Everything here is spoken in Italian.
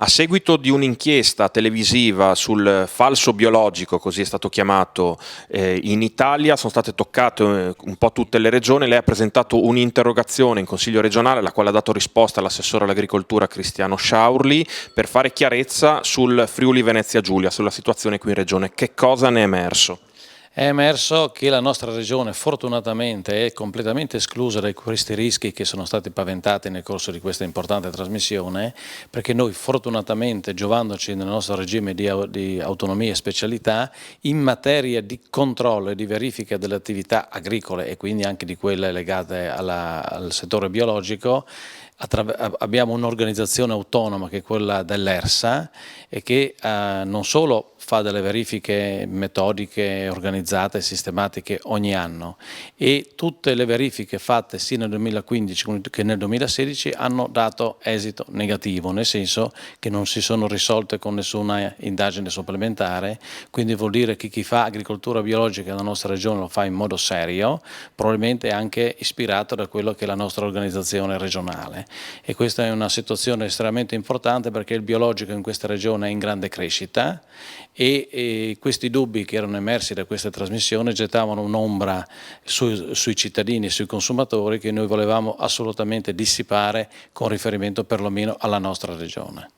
A seguito di un'inchiesta televisiva sul falso biologico, così è stato chiamato, in Italia sono state toccate un po' tutte le regioni. Lei ha presentato un'interrogazione in Consiglio regionale alla quale ha dato risposta l'assessore all'agricoltura Cristiano Sciaurli per fare chiarezza sul Friuli Venezia Giulia, sulla situazione qui in regione. Che cosa ne è emerso? È emerso che la nostra regione fortunatamente è completamente esclusa da questi rischi che sono stati paventati nel corso di questa importante trasmissione, perché noi fortunatamente, giovandoci nel nostro regime di autonomia e specialità, in materia di controllo e di verifica delle attività agricole e quindi anche di quelle legate al settore biologico, abbiamo un'organizzazione autonoma che è quella dell'ERSA e che non solo fa delle verifiche metodiche, organizzate e sistematiche ogni anno, e tutte le verifiche fatte sia nel 2015 che nel 2016 hanno dato esito negativo, nel senso che non si sono risolte con nessuna indagine supplementare. Quindi vuol dire che chi fa agricoltura biologica nella nostra regione lo fa in modo serio, probabilmente anche ispirato da quello che è la nostra organizzazione regionale, e questa è una situazione estremamente importante perché il biologico in questa regione è in grande crescita e questi dubbi che erano emersi da questa trasmissione gettavano un'ombra sui cittadini e sui consumatori che noi volevamo assolutamente dissipare con riferimento perlomeno alla nostra regione.